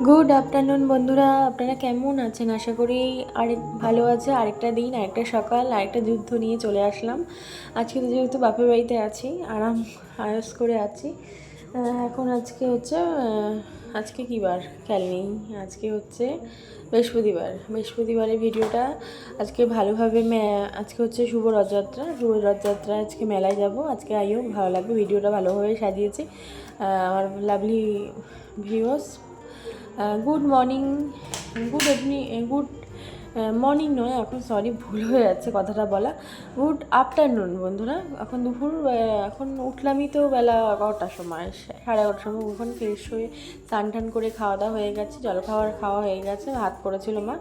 Good afternoon বন্ধুরা, আপনারা কেমন আছেন? আশা করি আরেক ভালো আছে। আরেকটা দিন, আরেকটা সকাল, আরেকটা যুদ্ধ নিয়ে চলে আসলাম। আজকে তো যেহেতু বাপের বাড়িতে আছি, আরাম করে আছি। এখন আজকে কী বার খেয়াল নেই। আজকে হচ্ছে বৃহস্পতিবারের ভিডিওটা আজকে ভালোভাবে আজকে হচ্ছে শুভ রথযাত্রা। আজকে মেলায় যাব। আজকে আইও, ভালো লাগবে। ভিডিওটা ভালোভাবে সাজিয়েছি। আমার lovely viewers, good morning, good morning নয়, এখন সরি ভুল হয়ে যাচ্ছে কথাটা বলা। গুড আফটারনুন বন্ধুরা। এখন দুপুর, এখন উঠলামই তো বেলা 11টার সময়, 11:30টার সময়। ওখান ফ্রেশ হয়ে স্নান করে খাওয়া দাওয়া হয়ে গেছে, জলখাবার খাওয়া হয়ে গেছে। ভাত করেছিল মা,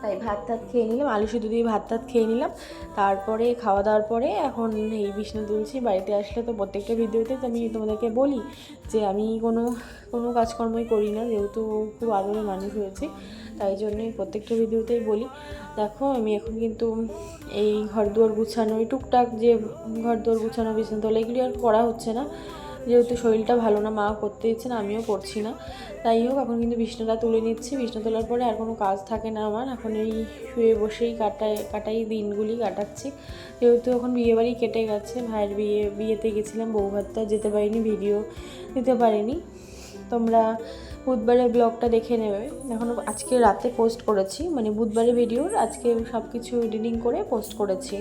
তাই ভাত খেয়ে নিলাম, আলু সিদ্ধ দিয়ে ভাত খেয়ে নিলাম। তারপরে খাওয়া দাওয়ার পরে এখন এই বিছানা তুলছি। বাড়িতে আসলে তো প্রত্যেকটা ভিডিওতে আমি তোমাদেরকে বলি যে আমি কোনো কাজকর্মই করি না, যেহেতু খুব আদরের মানুষ হয়েছি, তাই জন্যই প্রত্যেকটা ভিডিওতেই বলি। দেখো আমি এখন কিন্তু এই ঘরদুয়ার গুছানো, এই টুকটাক যে ঘরদুয়ার গুছানো, বিছানা তোলা, এগুলি আর করা হচ্ছে না, যেহেতু শরীরটা ভালো না। মা করতে দিচ্ছে না, আমিও করছি না। তাই হোক, এখন কিন্তু বিছানাটা তুলে নিচ্ছি। বিছানা তোলার পরে আর কোনো কাজ থাকে না আমার। এখন এই শুয়ে বসেই কাটাই দিনগুলি কাটাচ্ছি, যেহেতু এখন বিয়েবাড়ি কেটে গেছে। ভাইয়ের বিয়েতে গেছিলাম, বউ ভাতটা যেতে পারিনি, ভিডিও দিতে পারিনি। তোমরা বুধবারের ব্লগটা দেখে নেবে। এখন আজকে রাতে পোস্ট করেছি, মানে বুধবারের ভিডিওর আজকে সব কিছু এডিটিং করে পোস্ট করেছি।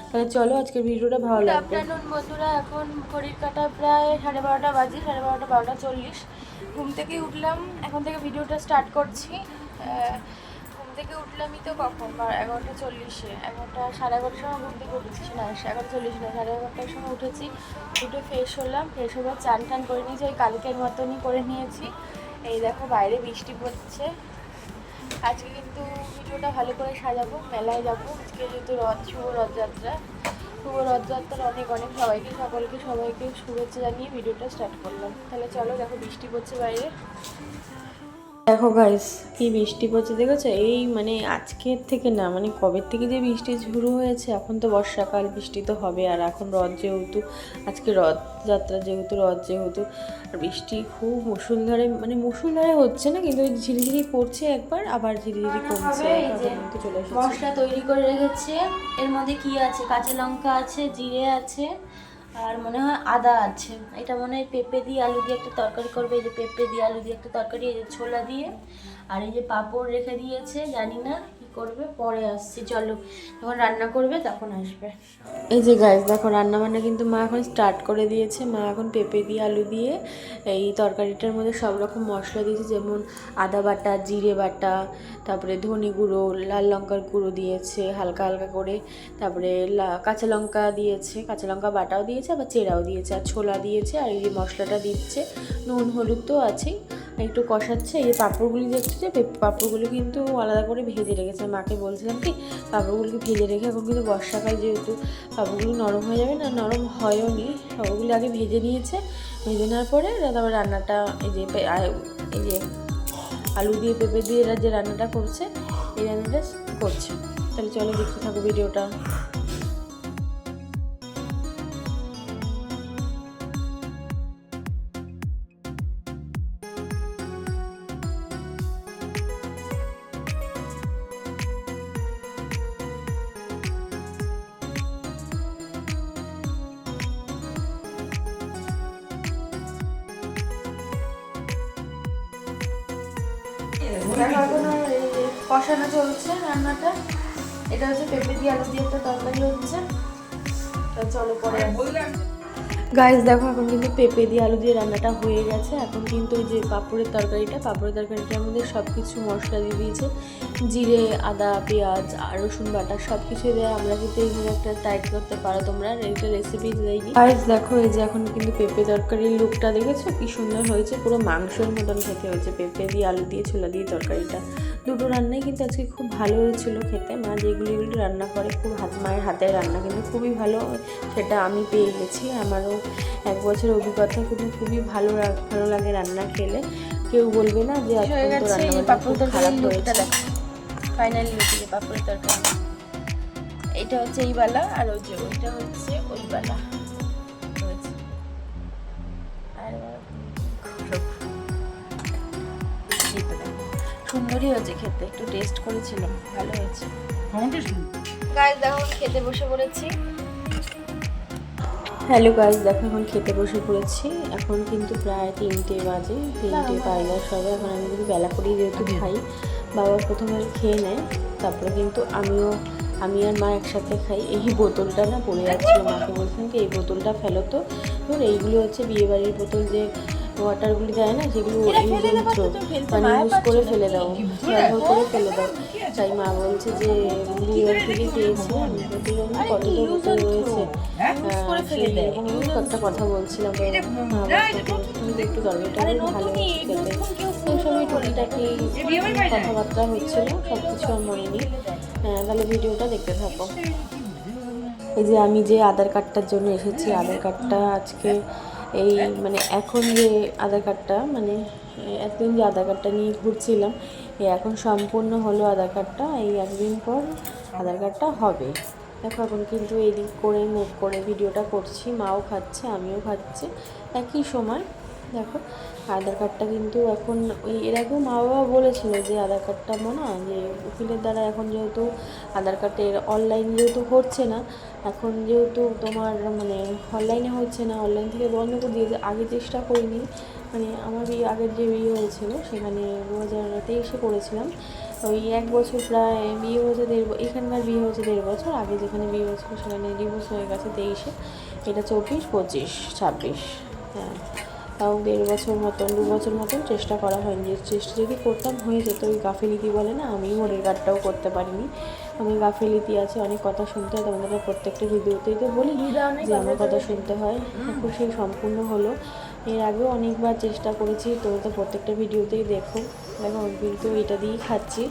তাহলে চলো, আজকের ভিডিওটা ভালো লাগবে। আফটারনুন বন্ধুরা, এখন ঘড়ির কাঁটা প্রায় 12:30 বাজে, 12:30, 12:40। ঘুম থেকে উঠলাম, এখন থেকে ভিডিওটা স্টার্ট করছি। ঘুম থেকে উঠলামই তো কখন, 11:40-এ, 11:00, 11:30 সময় ঘুম থেকে উঠেছি না, 11:40 না, 11:30টার সময় উঠেছি। উঠে ফ্রেশ হলাম, ফ্রেশ হয়ে চান করে নিয়েছি, ওই কালকের মতনই করে নিয়েছি। এই দেখো বাইরে বৃষ্টি পড়ছে। আজকে কিন্তু ভিডিওটা ভালো করে সাজাবো, মেলায় যাবো আজকে, যেহেতু শুভ রথযাত্রার অনেক সবাইকে শুভেচ্ছা জানিয়ে ভিডিওটা স্টার্ট করলাম। তাহলে চলো, দেখো বৃষ্টি পড়ছে বাইরে। দেখো গাইস, কি বৃষ্টি পড়ছে দেখেছো? এই মানে আজকের থেকে না, মানে কবের থেকে যে বৃষ্টি শুরু হয়েছে। এখন তো বর্ষাকাল, বৃষ্টি তো হবে। আর এখন আজকে রথ যেহেতু আর বৃষ্টি খুব মুষলধারে হচ্ছে না, কিন্তু ঝিরিঝিরি পড়ছে একবার, আবার ঝিরিঝিরি কমছে। চলে এসেছে। মশলা তৈরি করে রেখেছে, এর মধ্যে কি আছে? কাঁচা লঙ্কা আছে, জিরে আছে, আর মনে হয় আদা আছে। এটা মনে হয় পেঁপে দিয়ে আলু দিয়ে একটা তরকারি করবে। এই যে পেঁপে দিয়ে আলু দিয়ে একটা তরকারি, এই যে ছোলা দিয়ে, আর এই যে পাঁপড় রেখে দিয়েছে। জানি না কি করবে, পরে আসছি। চলো, যখন রান্না করবে তখন আসবে। এই যে গাইস দেখো, রান্নাবান্না কিন্তু মা এখন স্টার্ট করে দিয়েছে। মা এখন পেঁপে দিয়ে আলু দিয়ে এই তরকারিটার মধ্যে সব রকম মশলা দিয়েছে, যেমন আদা বাটা, জিরে বাটা, তারপরে ধনে গুঁড়ো, লাল লঙ্কার গুঁড়ো দিয়েছে হালকা হালকা করে, তারপরে কাঁচা লঙ্কা দিয়েছে, কাঁচা লঙ্কা বাটাও দিয়েছে, আবার চেরাও দিয়েছে, আর ছোলা দিয়েছে, আর এই যে মশলাটা দিচ্ছে। নুন হলুদ তো আছেই, একটু কষাচ্ছে। এই যে পাঁপড়গুলি দেখছে, যে পাঁপড়গুলো কিন্তু আলাদা করে ভেজে রেখেছে। মাকে বলছিলাম কি, পাঁপড়গুলিকে ভেজে রেখে, এখন কিন্তু বর্ষাকাল যেহেতু পাঁপড়গুলো নরম হয়ে যাবে না, নরম হয়ও নি, সবগুলো আগে ভেজে নিয়েছে। ভেজে নেওয়ার পরে তারপর রান্নাটা, এই যে আলু দিয়ে পেঁপে দিয়ে এরা যে রান্নাটা করছে, এই রান্নাটা করছে। তাহলে চলো দেখতে থাকো ভিডিওটা। কষানো চলছে রান্নাটা। এটা হচ্ছে পেঁপে দিয়ে আলু দিয়ে একটা তরকারি হচ্ছে। চলো পরে গাইস দেখো, এখন কিন্তু পেঁপে দিয়ে আলু দিয়ে রান্নাটা হয়ে গেছে। এখন কিন্তু ওই যে পাঁপড়ের তরকারিটার মধ্যে সব কিছু মশলা দিয়ে দিয়েছে, জিরে, আদা, পেঁয়াজ আর রসুন বাটা সব কিছু দেয়। আমরা কিন্তু এইভাবে একটা টাইট করতে পারো তোমরা, একটা রেসিপি দেয়নি। গাইস দেখো, এই যে এখন কিন্তু পেঁপে তরকারির লুকটা দেখেছো কি সুন্দর হয়েছে, পুরো মাংসের মতন খেতে হয়েছে পেঁপে দিয়ে আলু দিয়ে ছোলা দিয়ে তরকারিটা। দুটো রান্নাই কিন্তু আজকে খুব ভালো হয়েছিল খেতে। মা যেগুলি রান্না করে, মায়ের হাতের রান্না কিন্তু খুবই ভালো, সেটা আমি পেয়ে গেছি। আমারও 1 বছর অভিজ্ঞতা, কিন্তু খুবই ভালো লাগে রান্না খেলে। কেউ বলবে না যে রান্না খারাপ হয়েছে। ফাইনালি হচ্ছে যে পাপড়ের তরকারি, এটা হচ্ছে এই বালা, আর ওইটা হচ্ছে ওই বালা হয়েছে। আর সুন্দরই হয়েছে খেতে, একটু টেস্ট করেছিলাম, ভালো হয়েছে। গাইস দেখো খেতে বসে পড়েছি। হ্যালো গাইস দেখো এখন খেতে বসে পড়েছি। এখন কিন্তু প্রায় 3টে বাজে, 3টে পাইলার সবে। এখন আমি কিন্তু বেলা করেই যেহেতু খাই, বাবা প্রথমে খেয়ে নেয়, তারপরে কিন্তু আমি আর মা একসাথে খাই। এই বোতলটা না পড়ে যাচ্ছিলো, মাকে বলছিলাম কি এই বোতলটা ফেলো তো। ধর এইগুলো হচ্ছে বিয়েবাড়ির বোতল, যে ওয়াটারগুলি দেয় না, সেগুলো ইউজ করে ফেলে দাও, ব্যবহার করে ফেলে দাও। তাই মা বলছে যে বিয়েবাড়ি থেকে পেয়েছিলাম, কতটা বোতল রয়েছে, এরকম একটা কথা বলছিলাম। মা বলছে একটু তরকারিটা ভালো হচ্ছে খেতে। এই সবই টুকিটাকি কথাবার্তা হচ্ছিলো, সব কিছু আর মনে নেই। তাহলে ভিডিওটা দেখতে থাকো। এই যে আমি যে আধার কার্ডটার জন্য এসেছি, আধার কার্ডটা আজকে এই মানে এখন যে আধার কার্ডটা মানে এতদিন যে আধার কার্ডটা নিয়ে ঘুরছিলাম, এই এখন সম্পূর্ণ হলো আধার কার্ডটা। এই একদিন পর আধার কার্ডটা হবে। দেখো এখন কিন্তু এডিট করে মুভ করে ভিডিওটা করছি, মাও খাচ্ছে আমিও খাচ্ছি একই সময়। দেখো আধার কার্ডটা কিন্তু এখন এর আগেও মা বাবা বলেছিল যে আধার কার্ডটা মনে হয় যে উকিলের দ্বারা এখন যেহেতু আধার কার্ডের অনলাইন যেহেতু হচ্ছে না, এখন যেহেতু তোমার মানে অনলাইনে হচ্ছে না, অনলাইন থেকে বন্ধ করে দিয়েছে। আগে চেষ্টা করিনি, মানে আমার আগের যে বিয়ে হয়েছিল সেখানে 2023-এ করেছিলাম। ওই 1 বছর প্রায় বিয়ে হয়েছে, এখানকার বিয়ে হয়েছে 1.5 বছর আগে, যেখানে বিয়ে হয়েছিল সেখানে ডিভোর্স হয়ে গেছে 23-এ। এটা 24, 25, 26, হ্যাঁ তাও 1.5 বছর মতন 2 বছর মতন চেষ্টা করা হয়নি। যে চেষ্টা যদি করতাম হয়ে যেত। ওই গাফিলিতি বলে না, আমি ভোটার কার্ডটাও করতে পারিনি। আমি গাফিলিতি আছে, অনেক কথা শুনতে হয়, তোমাদের প্রত্যেকটা ভিডিওতেই তো বলি যে আমার কথা শুনতে হয়। এখন সেই সম্পূর্ণ হলো। এর আগেও অনেকবার চেষ্টা করেছি, তোমরা তো প্রত্যেকটা ভিডিওতেই দেখো। কিন্তু এটা দিয়েই খাচ্ছি,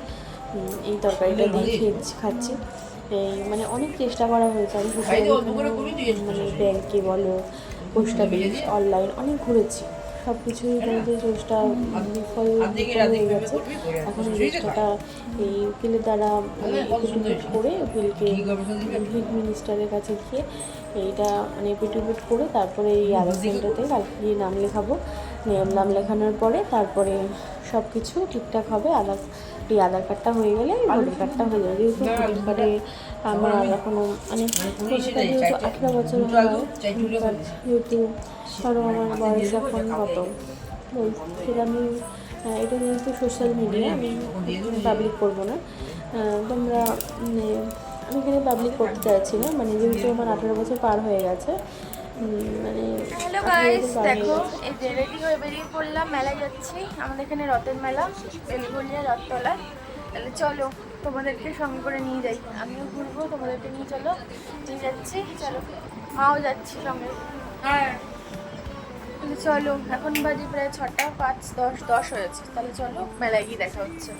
এই তরকারিটা দিয়ে খাচ্ছি। এই মানে অনেক চেষ্টা করা হয়েছে। আমি মানে ব্যাংকে বলো, পোস্ট অফিস, অনলাইন অনেক ঘুরেছি, সব কিছুই যে চেষ্টা বিফল হয়ে গেছে। এখন এই চেষ্টাটা এই উকিলের দ্বারা মানে এপিটুপিট করে উকিলকে হিট মিনিস্টারের কাছে গিয়ে এইটা মানে এপিটুপিট করে তারপরে এই আধার সেন্টারতে কালকে গিয়ে নাম লেখাবো। নাম লেখানোর পরে তারপরে সব কিছু ঠিকঠাক হবে। এই আধার কার্ডটা হয়ে গেলে ভোটার কার্ডটা হয়ে যাবে। যেহেতু ভোটার কার্ডে আমার এখনও মানে যেহেতু 18 বছর হয়, যেহেতু ধরো আমার বয়স এখন কত সেটা আমি এটা যেহেতু সোশ্যাল মিডিয়া আমি পাবলিক করবো না, তোমরা মানে আমি এখানে পাবলিক করতে চাইছি না, মানে যেহেতু আমার 18 বছর পার হয়ে গেছে। মানে হ্যালো গাইস দেখো এই যে রেডি হয়ে বেরিয়ে পড়লাম, মেলায় যাচ্ছি। আমাদের এখানে রথের মেলা, বেলগুলিয়া রথতলায়। তাহলে চলো তোমাদেরকে সঙ্গে করে নিয়ে যাই, আমিও ঘুরবো, তোমাদেরকে নিয়ে নিয়ে যাচ্ছি। চলো মাও যাচ্ছি সঙ্গে। হ্যাঁ চলো, এখন বাজে প্রায় 6টা 5, 10 হয়েছে। তাহলে চলো মেলায় গিয়ে দেখা হচ্ছে।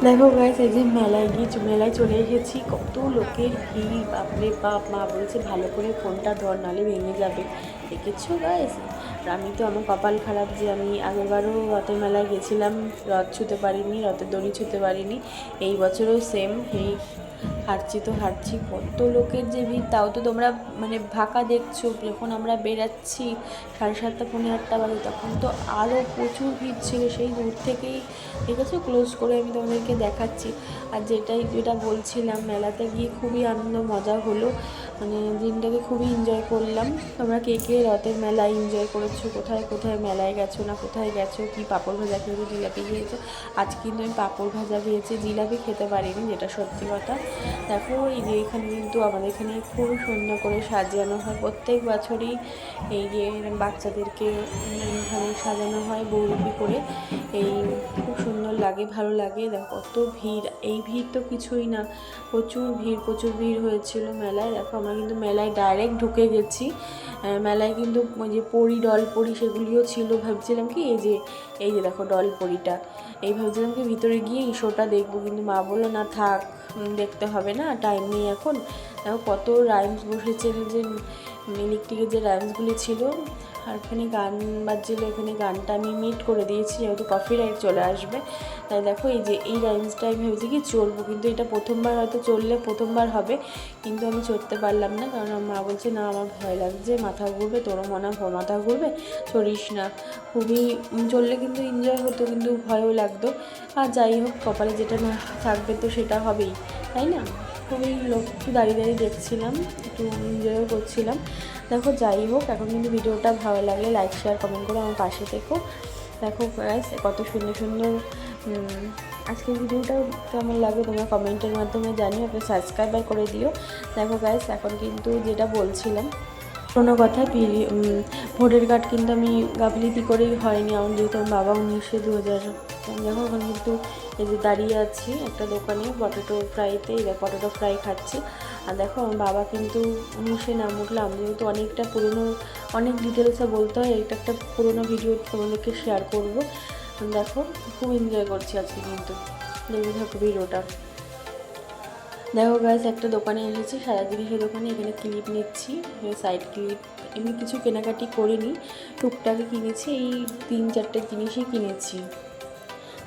দেখো গাইস এই যে মেলায় চলে এসেছি, কত লোকের ভিড়, বাপরে বাপ। মা বলছে ভালো করে ফোনটা ধর নালে ভেঙে যাবে। দেখেছো গাইস, আমি তো আমার কপাল খারাপ যে আমি আগেরবারও রথের মেলায় গেছিলাম, রথ ছুঁতে পারিনি, রথের দড়ি ছুঁতে পারিনি। এই বছরও সেম, এই হাঁটছি কত লোকের যে ভিড়। তাও তো তোমরা মানে ফাঁকা দেখছো, যখন আমরা বেরাচ্ছি 7:30 পৌনে 8টা বাজে তখন তো আরও প্রচুর ভিড় ছিল। সেই দূর থেকেই দেখেছো, ক্লোজ করে আমি তোমাদেরকে দেখাচ্ছি। আর যেটা বলছিলাম, মেলাতে গিয়ে খুবই আনন্দ মজা হলো, মানে দিনটাকে খুবই এনজয় করলাম। তোমরা কে কে রথের মেলায় এনজয় করেছো, কোথায় কোথায় মেলায় গেছো না কোথায় গেছো, কি পাঁপড় ভাজা খেয়েছো, জিলাপি খেয়েছো। আজকে কিন্তু আমি পাঁপড় ভাজা খেয়েছি, জিলাপি খেতে পারিনি, যেটা সত্যি কথা। দেখো এই যে এখানে কিন্তু আমাদের এখানে খুব সুন্দর করে সাজানো হয় প্রত্যেক বছরই। এই যে বাচ্চাদেরকে এখানে সাজানো হয় বৌরূপী করে, এই খুব সুন্দর লাগে, ভালো লাগে। দেখো কত ভিড়, এই ভিড় তো কিছুই না, প্রচুর ভিড় হয়েছিল মেলায়। দেখো আমরা কিন্তু মেলায় ডাইরেক্ট ঢুকে গেছি। মেলায় কিন্তু ওই যে ডল পরি সেগুলিও ছিল। ভাবছিলাম কি এই যে দেখো ডল পরিটা, এই ভাবছিলাম কি ভিতরে গিয়ে এই শোটা দেখবো, কিন্তু মা বললো না থাক, দেখতে হবে না, টাইম নেই এখন। দেখো কত রাইমস বসেছে, যে ইলেকট্রিকের যে রাইমসগুলি ছিল আর এখানে গান বাজছিল, এখানে গানটা আমি মিট করে দিয়েছি যেহেতু কপিরাইট চলে আসবে। তাই দেখো এই যে এই রাইমসটা আমি ভেবেছি কি চলবো, কিন্তু এটা প্রথমবার হয়তো চললে প্রথমবার হবে, কিন্তু আমি চড়তে পারলাম না কারণ আমার মা বলছে না আমার ভয় লাগছে, মাথা ঘুরবে, তোরও মনে হয় মাথা ঘুরবে, চড়িস না। খুবই চললে কিন্তু এনজয় হতো, কিন্তু ভয়ও লাগতো। আর যাই হোক, কপালে যেটা না থাকবে তো সেটা হবেই, তাই না? খুবই লোক একটু দাঁড়িয়ে দাঁড়িয়ে দেখছিলাম, একটু এনজয়ও করছিলাম। দেখো যাই হোক, এখন কিন্তু ভিডিওটা ভালো লাগলে লাইক শেয়ার কমেন্ট করে আমার পাশে থেকো। দেখো গাইস কত সুন্দর সুন্দর আজকের ভিডিওটা কেমন লাগে তোমরা কমেন্টের মাধ্যমে জানিও, একটা সাবস্ক্রাইবার করে দিও। দেখো গাইস এখন কিন্তু যেটা বলছিলাম কোনো কথা, ভোটার কার্ড কিন্তু আমি গাফিলতি করেই হয়নি, আমার যেহেতু আমার বাবা 19/2000। দেখো এখন কিন্তু এই যে দাঁড়িয়ে আছি একটা দোকানে পটেটো ফ্রাইতে, এই পটেটো ফ্রাই খাচ্ছি। আর দেখো আমার বাবা কিন্তু 19 নাম উঠলাম, যেহেতু অনেকটা পুরনো, অনেক ডিটেলসে বলতে হয়, এটা একটা পুরোনো ভিডিও তোমাদেরকে শেয়ার করব। দেখো খুব এনজয় করছি আজকে, কিন্তু দেখতে থাকো ভিডিওটা। দেখো গাইস একটা দোকানে এসেছি, সারা জিনিসের দোকানে, এখানে ক্লিপ নিচ্ছি, সাইড ক্লিপ। এমনি কিছু কেনাকাটি করিনি, টুকটাকে কিনেছি, এই 3-4টে জিনিসই কিনেছি,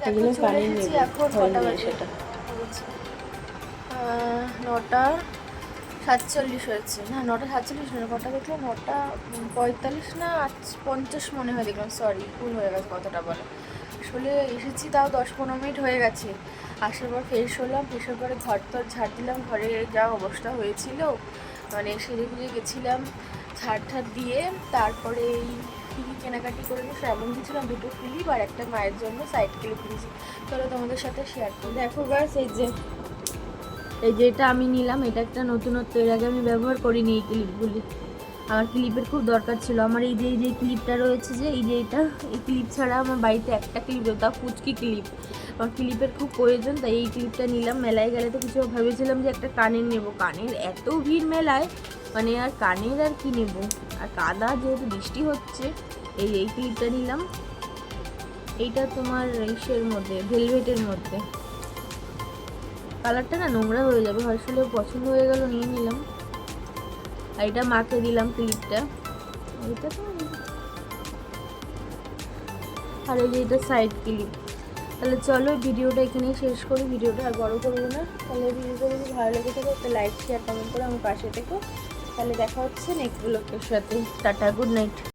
এগুলো কানে নেব হয়নি সেটা। 9:47 হয়েছে, না 9:47 নয়, কটা দেখলাম 9:45 না 50 মনে হয় দেখলাম, সরি ভুল হয়ে গেছে কতটা বলে। আসলে এসেছি তাও 10-15 মিনিট হয়ে গেছে। আসার পর ফ্রেশ হলাম, ফ্রেশের পরে ঘর টর ঝাড় দিলাম, ঘরে যা অবস্থা হয়েছিল, মানে সেরে খুঁজে গেছিলাম, ঝাড় দিয়ে তারপরে এই কেনাকাটি করে নিয়ে শ্রাবণ দিয়েছিলাম, 2টো ক্লিপ আর একটা মায়ের জন্য সাইড ক্লিপ কিনেছি। চলো তোমাদের সাথে শেয়ার করি। দেখো গাছ এই যে এটা আমি নিলাম, এটা একটা নতুনত্ব, এর আগে আমি ব্যবহার করিনি এই ক্লিপগুলি। আমার ক্লিপের খুব দরকার ছিল। আমার এই যে ক্লিপটা রয়েছে, যে এই যে এই ক্লিপ ছাড়া আমার বাড়িতে একটা ক্লিপ, তা কুচকি ক্লিপ, আমার ক্লিপের খুব প্রয়োজন, তাই এই ক্লিপটা নিলাম। মেলায় গেলে তো কিছু ভেবেছিলাম যে একটা কানের নেব, কানের এত ভিড় মেলায়, মানে আর কানের আর কি নেব, আর কাদা যেহেতু বৃষ্টি হচ্ছে, এই ক্লিপটা নিলাম। এইটা তোমার ইসের মধ্যে, ভেলভেটের মধ্যে, কালারটা না নোংরা হয়ে যাবে, আসলে পছন্দ হয়ে গেল নিয়ে নিলাম। আর এটা মাকে দিলাম ক্লিপটা, এটা তো, আর এই যে এটা সাইড ক্লিপ। তাহলে চলো ভিডিওটা এখানেই শেষ করি, ভিডিওটা আর বড় করবো না। তাহলে ভিডিওটা যদি ভালো লেগে থাকে একটা লাইক শেয়ার কমেন্ট করে আমার পাশে থেকো। তাহলে দেখা হচ্ছে নেক্সট ব্লগের সাথে। Tata, good night.